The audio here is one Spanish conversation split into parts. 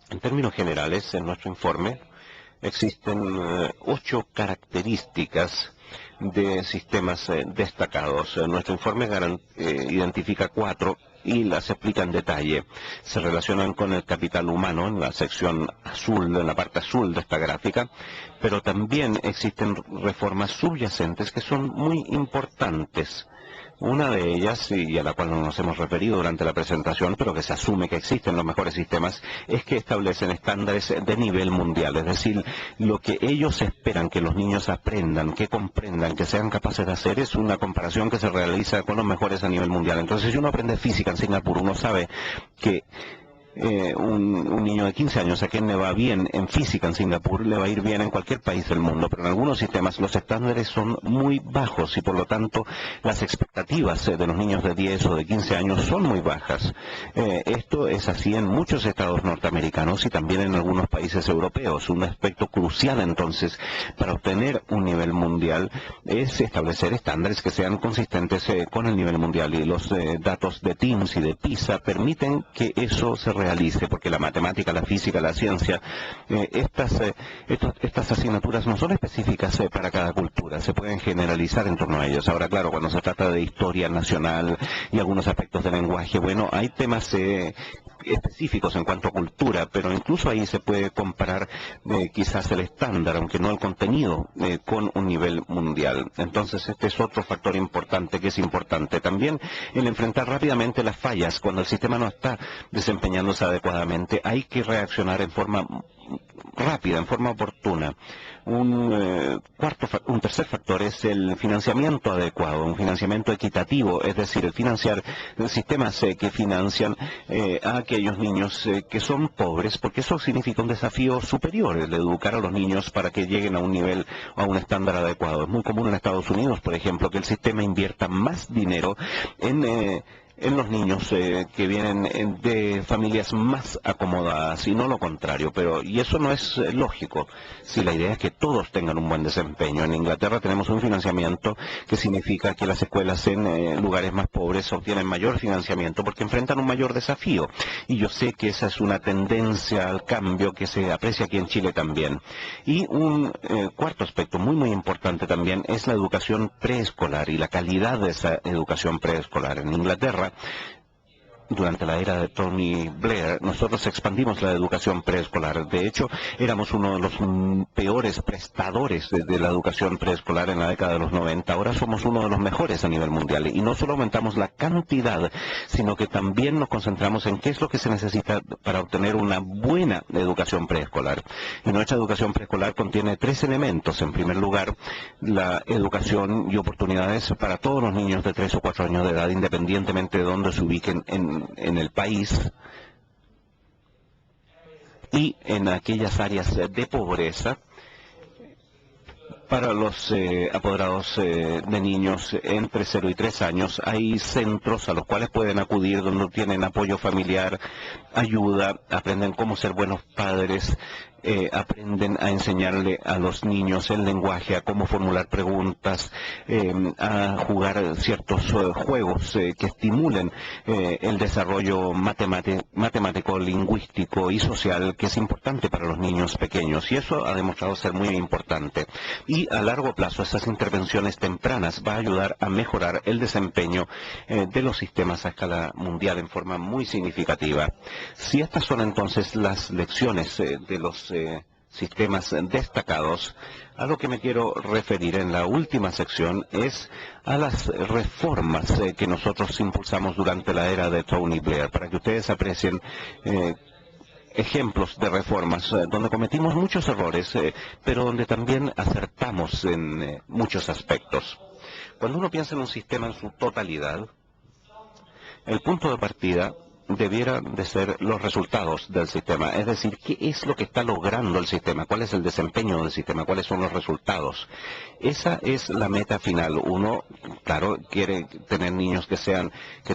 En términos generales, en nuestro informe existen 8 características de sistemas destacados. Nuestro informe identifica 4 y las explica en detalle. Se relacionan con el capital humano en la sección azul, en la parte azul de esta gráfica, pero también existen reformas subyacentes que son muy importantes. Una de ellas, y a la cual no nos hemos referido durante la presentación, pero que se asume que existen los mejores sistemas, es que establecen estándares de nivel mundial. Es decir, lo que ellos esperan que los niños aprendan, que comprendan, que sean capaces de hacer, es una comparación que se realiza con los mejores a nivel mundial. Entonces, si uno aprende física en Singapur, uno sabe que un niño de 15 años a quien le va bien en física en Singapur, le va a ir bien en cualquier país del mundo, pero en algunos sistemas los estándares son muy bajos y por lo tanto las expectativas de los niños de 10 o de 15 años son muy bajas. Esto es así en muchos estados norteamericanos y también en algunos países europeos. Un aspecto crucial entonces para obtener un nivel mundial es establecer estándares que sean consistentes con el nivel mundial, y los datos de TIMSS y de PISA permiten que eso se realice, porque la matemática, la física, la ciencia, estas asignaturas no son específicas para cada cultura, se pueden generalizar en torno a ellos. Ahora, claro, cuando se trata de historia nacional y algunos aspectos del lenguaje, bueno, hay temas específicos en cuanto a cultura, pero incluso ahí se puede comparar quizás el estándar, aunque no el contenido, con un nivel mundial. Entonces este es otro factor importante que es importante. También el enfrentar rápidamente las fallas cuando el sistema no está desempeñándose adecuadamente. Hay que reaccionar en forma rápida, en forma oportuna. Un tercer factor es el financiamiento adecuado, un financiamiento equitativo, es decir, el financiar sistemas que financian a aquellos niños que son pobres, porque eso significa un desafío superior, el educar a los niños para que lleguen a un nivel, a un estándar adecuado. Es muy común en Estados Unidos, por ejemplo, que el sistema invierta más dinero en los niños que vienen de familias más acomodadas y no lo contrario, y eso no es lógico si la idea es que todos tengan un buen desempeño. En Inglaterra tenemos un financiamiento que significa que las escuelas en lugares más pobres obtienen mayor financiamiento porque enfrentan un mayor desafío, y yo sé que esa es una tendencia al cambio que se aprecia aquí en Chile también. Y un cuarto aspecto muy importante también es la educación preescolar y la calidad de esa educación preescolar. En Inglaterra, durante la era de Tony Blair, nosotros expandimos la educación preescolar. De hecho, éramos uno de los peores prestadores de la educación preescolar en la década de los 90. Ahora somos uno de los mejores a nivel mundial. Y no solo aumentamos la cantidad, sino que también nos concentramos en qué es lo que se necesita para obtener una buena educación preescolar. Y nuestra educación preescolar contiene 3 elementos. En primer lugar, la educación y oportunidades para todos los niños de 3 o 4 años de edad, independientemente de dónde se ubiquen en el país, y en aquellas áreas de pobreza para los apoderados de niños entre 0 y 3 años. Hay centros a los cuales pueden acudir donde tienen apoyo familiar, ayuda, aprenden cómo ser buenos padres, aprenden a enseñarle a los niños el lenguaje, a cómo formular preguntas, a jugar ciertos juegos que estimulen el desarrollo matemático, lingüístico y social, que es importante para los niños pequeños, y eso ha demostrado ser muy importante. Y a largo plazo esas intervenciones tempranas va a ayudar a mejorar el desempeño de los sistemas a escala mundial en forma muy significativa. Si estas son entonces las lecciones de los sistemas destacados, a lo que me quiero referir en la última sección es a las reformas que nosotros impulsamos durante la era de Tony Blair, para que ustedes aprecien ejemplos de reformas donde cometimos muchos errores, pero donde también acertamos en muchos aspectos. Cuando uno piensa en un sistema en su totalidad, el punto de partida debieran de ser los resultados del sistema, es decir, qué es lo que está logrando el sistema, cuál es el desempeño del sistema, cuáles son los resultados. Esa es la meta final. Uno, claro, quiere tener niños que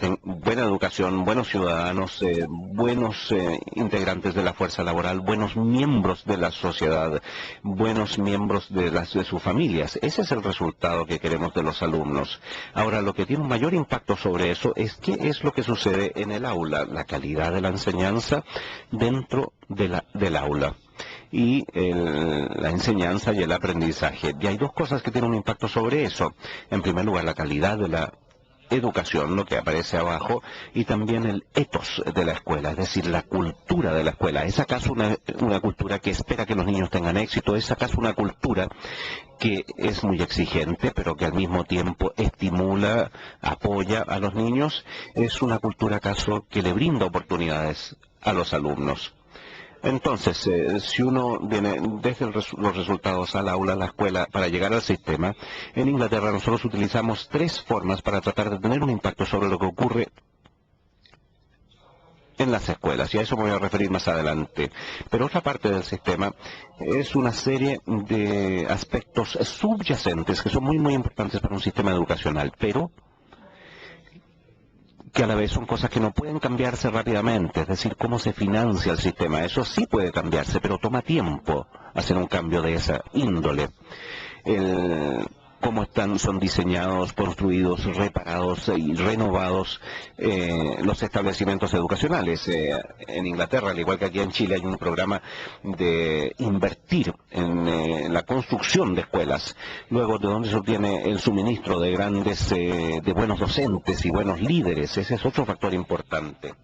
tengan buena educación, buenos ciudadanos, buenos integrantes de la fuerza laboral, buenos miembros de la sociedad, buenos miembros de sus familias. Ese es el resultado que queremos de los alumnos. Ahora, lo que tiene un mayor impacto sobre eso es qué es lo que sucede en el aula. la calidad de la enseñanza dentro del aula y la enseñanza y el aprendizaje. Y hay dos cosas que tienen un impacto sobre eso. En primer lugar, la calidad de la educación, lo que aparece abajo, y también el ethos de la escuela, es decir, la cultura de la escuela. ¿Es acaso una cultura que espera que los niños tengan éxito? ¿Es acaso una cultura que es muy exigente, pero que al mismo tiempo estimula, apoya a los niños? ¿Es una cultura acaso que le brinda oportunidades a los alumnos? Entonces, si uno viene desde los resultados al aula, a la escuela, para llegar al sistema, en Inglaterra nosotros utilizamos tres formas para tratar de tener un impacto sobre lo que ocurre en las escuelas, y a eso me voy a referir más adelante. Pero otra parte del sistema es una serie de aspectos subyacentes que son muy importantes para un sistema educacional, pero que a la vez son cosas que no pueden cambiarse rápidamente, es decir, cómo se financia el sistema. Eso sí puede cambiarse, pero toma tiempo hacer un cambio de esa índole. Cómo son diseñados, construidos, reparados y renovados los establecimientos educacionales. En Inglaterra, al igual que aquí en Chile, hay un programa de invertir en la construcción de escuelas. Luego, de dónde se obtiene el suministro de de buenos docentes y buenos líderes. Ese es otro factor importante.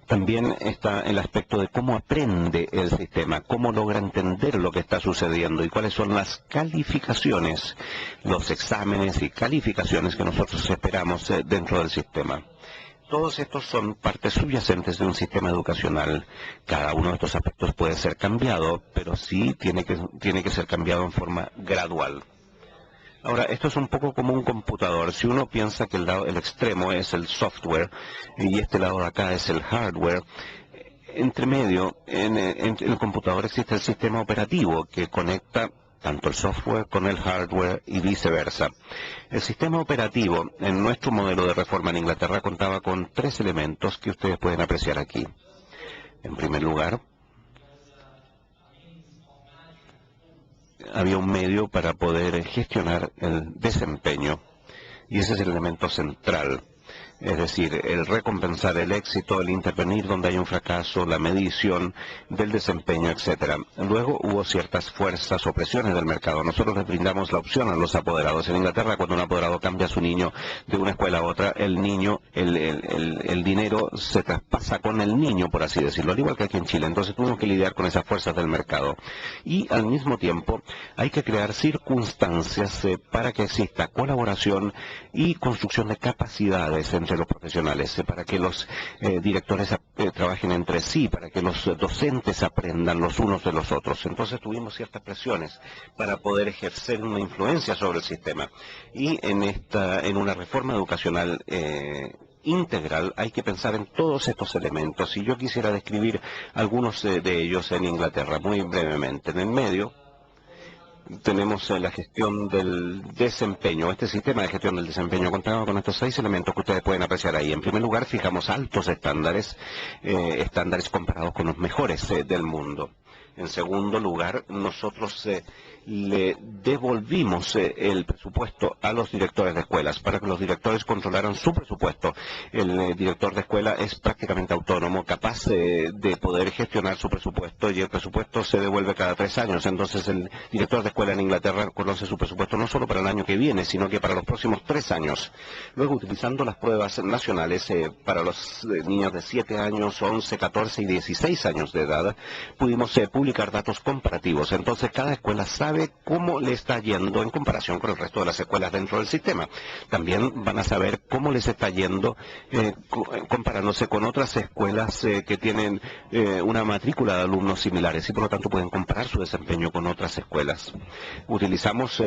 También está el aspecto de cómo aprende el sistema, cómo logra entender lo que está sucediendo y cuáles son las calificaciones, los exámenes y calificaciones que nosotros esperamos dentro del sistema. Todos estos son partes subyacentes de un sistema educacional. Cada uno de estos aspectos puede ser cambiado, pero sí tiene que ser cambiado en forma gradual. Ahora, esto es un poco como un computador. Si uno piensa que el extremo es el software y este lado de acá es el hardware, entre medio, en el computador existe el sistema operativo que conecta tanto el software con el hardware y viceversa. El sistema operativo en nuestro modelo de reforma en Inglaterra contaba con tres elementos que ustedes pueden apreciar aquí. En primer lugar, había un medio para poder gestionar el desempeño, y ese es el elemento central. Es decir, el recompensar el éxito, el intervenir donde hay un fracaso, la medición del desempeño, etcétera. Luego hubo ciertas fuerzas o presiones del mercado. Nosotros les brindamos la opción a los apoderados. En Inglaterra, cuando un apoderado cambia a su niño de una escuela a otra, el niño, el dinero se traspasa con el niño, por así decirlo, al igual que aquí en Chile. Entonces tuvimos que lidiar con esas fuerzas del mercado. Y al mismo tiempo hay que crear circunstancias para que exista colaboración y construcción de capacidades entre los profesionales, para que los directores trabajen entre sí, para que los docentes aprendan los unos de los otros. Entonces tuvimos ciertas presiones para poder ejercer una influencia sobre el sistema. Y en una reforma educacional integral hay que pensar en todos estos elementos. Y yo quisiera describir algunos de ellos en Inglaterra, muy brevemente. En el medio tenemos la gestión del desempeño. Este sistema de gestión del desempeño contaba con estos 6 elementos que ustedes pueden apreciar ahí. En primer lugar, fijamos altos estándares comparados con los mejores del mundo. En segundo lugar, nosotros le devolvimos el presupuesto a los directores de escuelas para que los directores controlaran su presupuesto. El director de escuela es prácticamente autónomo, capaz de poder gestionar su presupuesto, y el presupuesto se devuelve cada 3 años. Entonces el director de escuela en Inglaterra conoce su presupuesto no solo para el año que viene, sino que para los próximos 3 años. Luego, utilizando las pruebas nacionales para los niños de 7 años, 11, 14 y 16 años de edad, pudimos publicar datos comparativos. Entonces cada escuela sabe cómo le está yendo en comparación con el resto de las escuelas dentro del sistema. También van a saber cómo les está yendo comparándose con otras escuelas que tienen una matrícula de alumnos similares, y por lo tanto pueden comparar su desempeño con otras escuelas. Utilizamos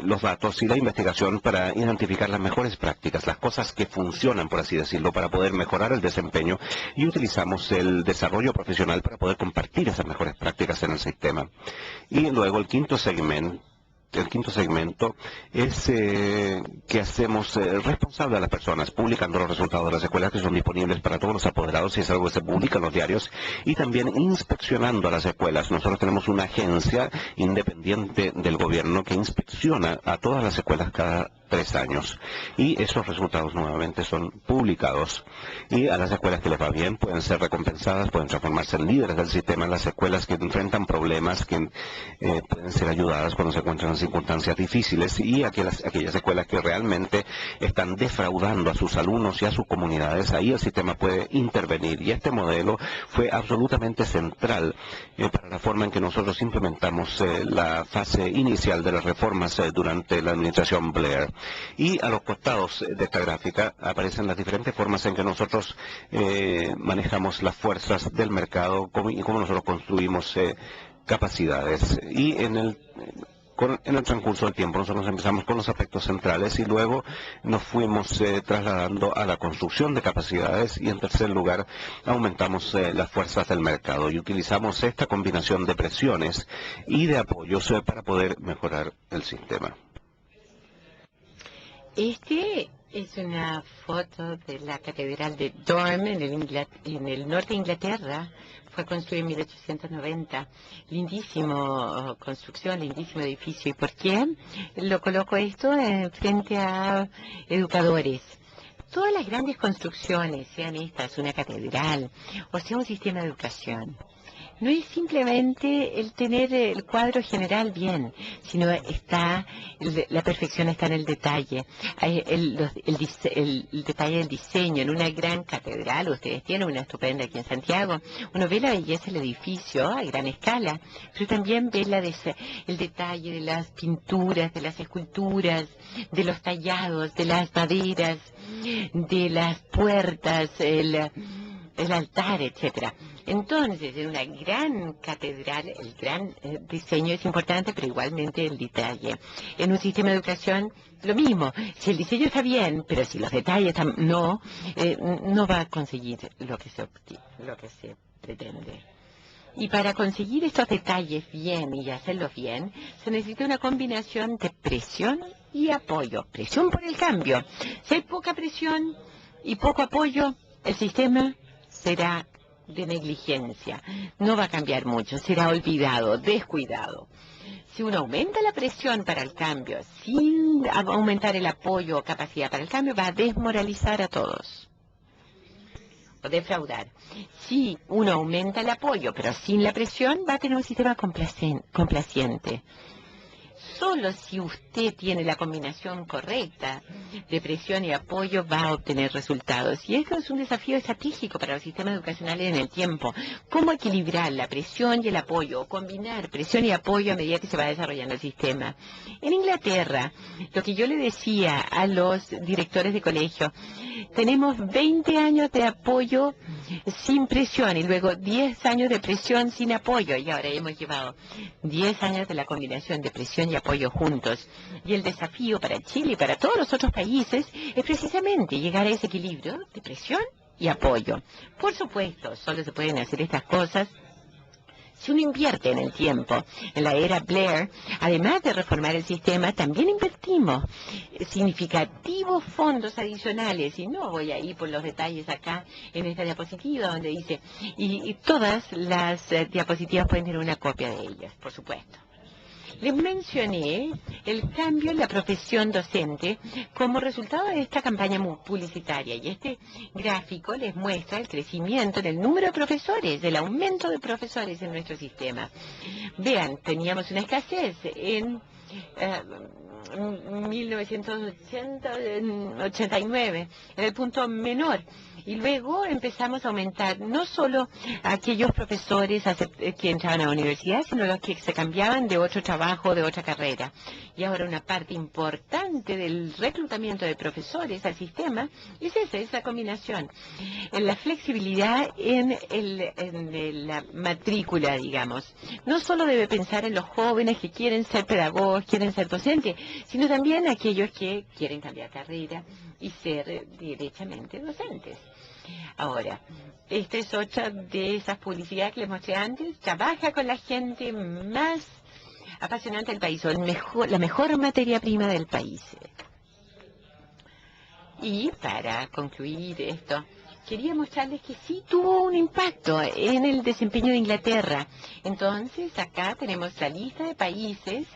los datos y la investigación para identificar las mejores prácticas, las cosas que funcionan, por así decirlo, para poder mejorar el desempeño, y utilizamos el desarrollo profesional para poder compartir esas mejores prácticas en el sistema. Y luego el quinto segmento es que hacemos responsable a las personas, publicando los resultados de las escuelas que son disponibles para todos los apoderados, y es algo que se publica en los diarios, y también inspeccionando a las escuelas. Nosotros tenemos una agencia independiente del gobierno que inspecciona a todas las escuelas cada 3 años. Y esos resultados nuevamente son publicados. Y a las escuelas que les va bien pueden ser recompensadas, pueden transformarse en líderes del sistema. Las escuelas que enfrentan problemas, que pueden ser ayudadas cuando se encuentran en circunstancias difíciles. Y aquellas escuelas que realmente están defraudando a sus alumnos y a sus comunidades, ahí el sistema puede intervenir. Y este modelo fue absolutamente central para la forma en que nosotros implementamos la fase inicial de las reformas durante la administración Blair. Y a los costados de esta gráfica aparecen las diferentes formas en que nosotros manejamos las fuerzas del mercado y cómo nosotros construimos capacidades. Y en el transcurso del tiempo nosotros empezamos con los aspectos centrales y luego nos fuimos trasladando a la construcción de capacidades y en tercer lugar aumentamos las fuerzas del mercado y utilizamos esta combinación de presiones y de apoyos para poder mejorar el sistema. Este es una foto de la Catedral de Durham en el norte de Inglaterra. Fue construida en 1890. Lindísimo construcción, lindísimo edificio. ¿Y por qué lo coloco esto frente a educadores? Todas las grandes construcciones, sean estas una catedral o sea un sistema de educación, no es simplemente el tener el cuadro general bien, sino la perfección está en el detalle, el detalle del diseño. En una gran catedral, ustedes tienen una estupenda aquí en Santiago, uno ve la belleza del edificio a gran escala, pero también ve el detalle de las pinturas, de las esculturas, de los tallados, de las maderas, de las puertas, el altar, etcétera. Entonces, en una gran catedral, el gran diseño es importante, pero igualmente el detalle. En un sistema de educación, lo mismo. Si el diseño está bien, pero si los detalles no va a conseguir lo que se pretende. Y para conseguir estos detalles bien y hacerlos bien, se necesita una combinación de presión y apoyo. Presión por el cambio. Si hay poca presión y poco apoyo, el sistema será de negligencia, no va a cambiar mucho, será olvidado, descuidado. Si uno aumenta la presión para el cambio, sin aumentar el apoyo o capacidad para el cambio, va a desmoralizar a todos o defraudar. Si uno aumenta el apoyo, pero sin la presión, va a tener un sistema complaciente. Solo si usted tiene la combinación correcta de presión y apoyo va a obtener resultados. Y esto es un desafío estratégico para los sistemas educacionales en el tiempo. ¿Cómo equilibrar la presión y el apoyo? O combinar presión y apoyo a medida que se va desarrollando el sistema. En Inglaterra, lo que yo le decía a los directores de colegio, tenemos 20 años de apoyo sin presión y luego 10 años de presión sin apoyo. Y ahora hemos llevado 10 años de la combinación de presión y apoyo juntos. Y el desafío para Chile y para todos los otros países es precisamente llegar a ese equilibrio de presión y apoyo. Por supuesto, solo se pueden hacer estas cosas si uno invierte en el tiempo. En la era Blair, además de reformar el sistema, también invertimos significativos fondos adicionales. Y no voy a ir por los detalles acá en esta diapositiva donde dice, y todas las diapositivas pueden tener una copia de ellas, por supuesto. Les mencioné el cambio en la profesión docente como resultado de esta campaña publicitaria. Y este gráfico les muestra el crecimiento en el número de profesores, el aumento de profesores en nuestro sistema. Vean, teníamos una escasez en 1989, en el punto menor. Y luego empezamos a aumentar no solo aquellos profesores que entraban a la universidad, sino los que se cambiaban de otro trabajo, de otra carrera. Y ahora una parte importante del reclutamiento de profesores al sistema es esa combinación. En la flexibilidad en la matrícula, digamos. No solo debe pensar en los jóvenes que quieren ser pedagogos, quieren ser docentes, sino también aquellos que quieren cambiar carrera y ser derechamente docentes. Ahora, esta es otra de esas publicidades que les mostré antes. Trabaja con la gente más apasionante del país, o la mejor materia prima del país. Y para concluir esto, quería mostrarles que sí tuvo un impacto en el desempeño de Inglaterra. Entonces, acá tenemos la lista de países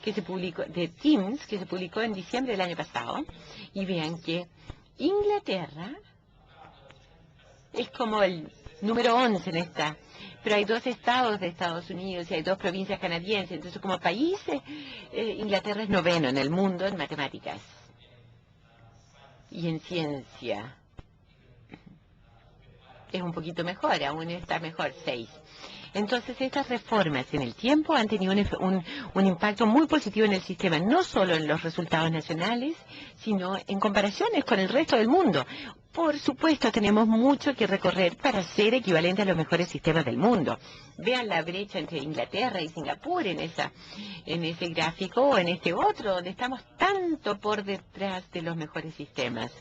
que se publicó, de Times, que se publicó en diciembre del año pasado, y vean que Inglaterra es como el número 11 en esta, pero hay 2 estados de Estados Unidos y hay 2 provincias canadienses, entonces como país, Inglaterra es noveno en el mundo en matemáticas y en ciencia. Es un poquito mejor, aún está mejor, 6. Entonces, estas reformas en el tiempo han tenido un impacto muy positivo en el sistema, no solo en los resultados nacionales, sino en comparaciones con el resto del mundo. Por supuesto, tenemos mucho que recorrer para ser equivalente a los mejores sistemas del mundo. Vean la brecha entre Inglaterra y Singapur en ese gráfico o en este otro, donde estamos tanto por detrás de los mejores sistemas.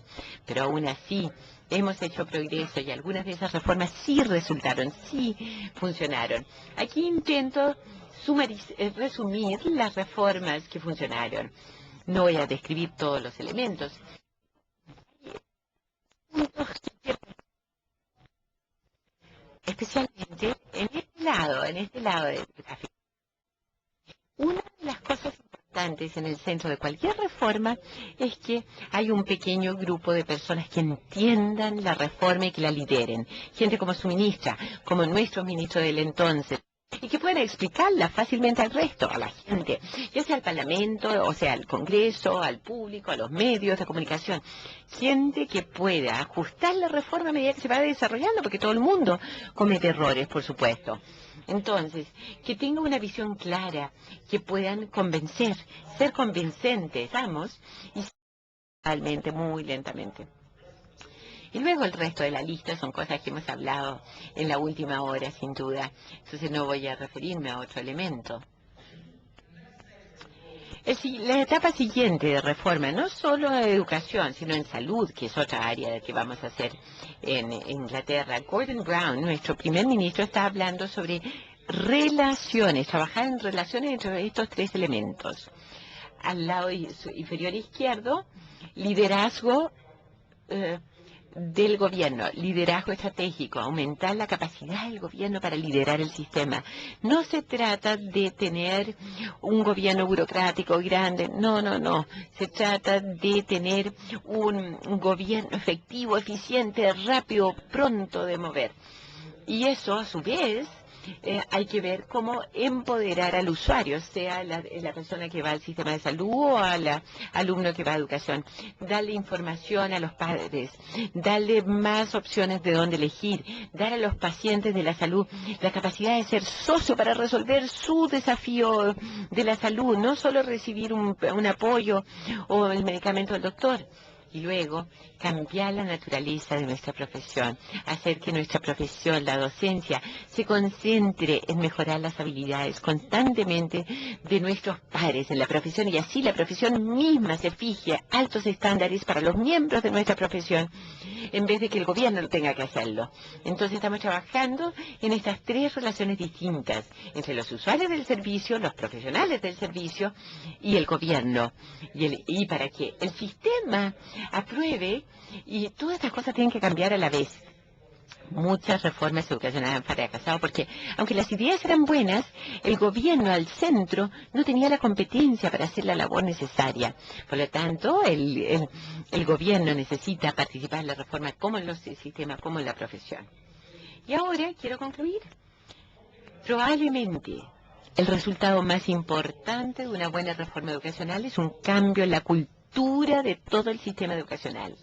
Pero aún así, hemos hecho progreso y algunas de esas reformas sí resultaron, sí funcionaron. Aquí intento resumir las reformas que funcionaron. No voy a describir todos los elementos. Especialmente en este lado del gráfico. Una de las cosas importantes en el centro de cualquier reforma es que hay un pequeño grupo de personas que entiendan la reforma y que la lideren. Gente como su ministra, como nuestro ministro del entonces, y que puedan explicarla fácilmente al resto, a la gente, ya sea al Parlamento, o sea al Congreso, al público, a los medios de comunicación. Gente que pueda ajustar la reforma a medida que se va desarrollando, porque todo el mundo comete errores, por supuesto. Entonces, que tenga una visión clara, que puedan convencer, ser convincentes, vamos, y realmente muy lentamente. Y luego el resto de la lista son cosas que hemos hablado en la última hora, sin duda. Entonces no voy a referirme a otro elemento. La etapa siguiente de reforma, no solo en educación, sino en salud, que es otra área que vamos a hacer en Inglaterra. Gordon Brown, nuestro primer ministro, está hablando sobre relaciones, trabajar en relaciones entre estos 3 elementos. Al lado inferior izquierdo, liderazgo del gobierno, liderazgo estratégico, aumentar la capacidad del gobierno para liderar el sistema. No se trata de tener un gobierno burocrático grande, no. Se trata de tener un gobierno efectivo, eficiente, rápido, pronto de mover. Y eso, a su vez, hay que ver cómo empoderar al usuario, sea la persona que va al sistema de salud o al alumno que va a educación. Darle información a los padres, darle más opciones de dónde elegir, dar a los pacientes de la salud la capacidad de ser socio para resolver su desafío de la salud, no solo recibir un apoyo o el medicamento del doctor. Y luego, cambiar la naturaleza de nuestra profesión, hacer que nuestra profesión, la docencia, se concentre en mejorar las habilidades constantemente de nuestros pares en la profesión y así la profesión misma se fije altos estándares para los miembros de nuestra profesión en vez de que el gobierno lo tenga que hacerlo. Entonces estamos trabajando en estas 3 relaciones distintas entre los usuarios del servicio, los profesionales del servicio y el gobierno. Y para que el sistema apruebe, y todas estas cosas tienen que cambiar a la vez. Muchas reformas educacionales han fracasado porque, aunque las ideas eran buenas, el gobierno al centro no tenía la competencia para hacer la labor necesaria. Por lo tanto, el gobierno necesita participar en la reforma como en los sistemas, como en la profesión. Y ahora quiero concluir. Probablemente el resultado más importante de una buena reforma educacional es un cambio en la cultura de todo el sistema educacional.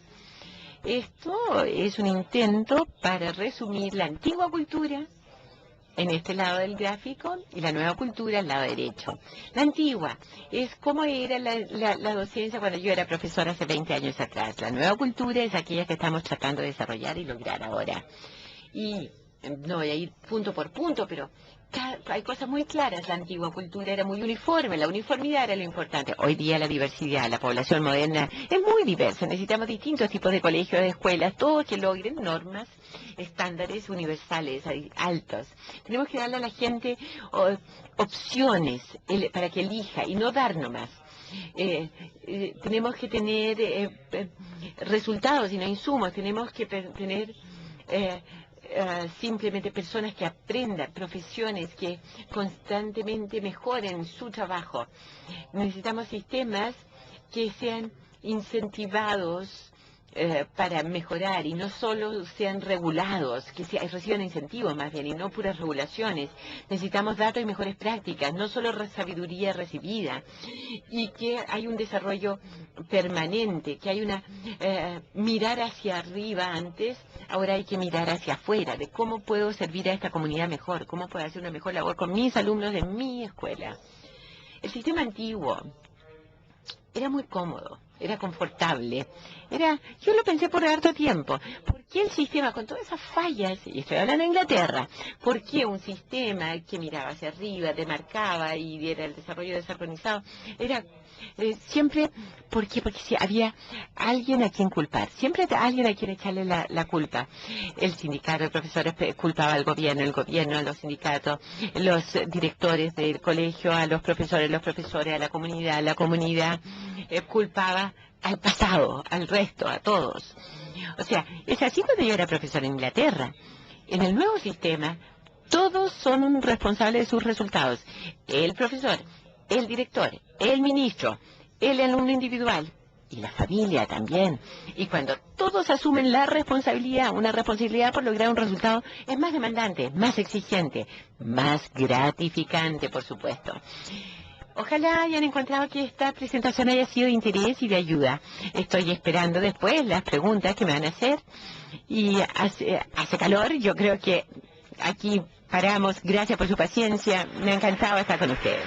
Esto es un intento para resumir la antigua cultura en este lado del gráfico y la nueva cultura al lado derecho. La antigua es cómo era la docencia cuando yo era profesora hace 20 años atrás. La nueva cultura es aquella que estamos tratando de desarrollar y lograr ahora. Y no voy a ir punto por punto, pero hay cosas muy claras. La antigua cultura era muy uniforme, la uniformidad era lo importante. Hoy día la diversidad, la población moderna es muy diversa. Necesitamos distintos tipos de colegios, de escuelas, todos que logren normas, estándares universales, altos. Tenemos que darle a la gente opciones para que elija y no dar nomás. Tenemos que tener resultados y no insumos. Tenemos que tener simplemente personas que aprendan, profesiones que constantemente mejoren su trabajo. Necesitamos sistemas que sean incentivados para mejorar y no solo sean regulados, que reciban incentivos más bien y no puras regulaciones. Necesitamos datos y mejores prácticas, no solo sabiduría recibida, y que hay un desarrollo permanente, que hay una mirar hacia arriba antes, ahora hay que mirar hacia afuera, de cómo puedo servir a esta comunidad mejor, cómo puedo hacer una mejor labor con mis alumnos de mi escuela. El sistema antiguo era muy cómodo, era confortable. Yo lo pensé por harto tiempo. ¿Por qué el sistema, con todas esas fallas, y estoy hablando de Inglaterra, por qué un sistema que miraba hacia arriba, demarcaba y era el desarrollo desarmonizado, era siempre, ¿por qué? Porque si había alguien a quien culpar, siempre alguien a quien echarle la culpa. El sindicato de profesores culpaba al gobierno, el gobierno a los sindicatos, los directores del colegio a los profesores a la comunidad culpaba al pasado, al resto, a todos. O sea, es así cuando yo era profesor en Inglaterra. En el nuevo sistema, todos son responsables de sus resultados. El profesor, el director, el ministro, el alumno individual y la familia también. Y cuando todos asumen la responsabilidad, una responsabilidad por lograr un resultado, es más demandante, más exigente, más gratificante, por supuesto. Ojalá hayan encontrado que esta presentación haya sido de interés y de ayuda. Estoy esperando después las preguntas que me van a hacer. Y hace calor, yo creo que aquí paramos. Gracias por su paciencia. Me ha encantado estar con ustedes.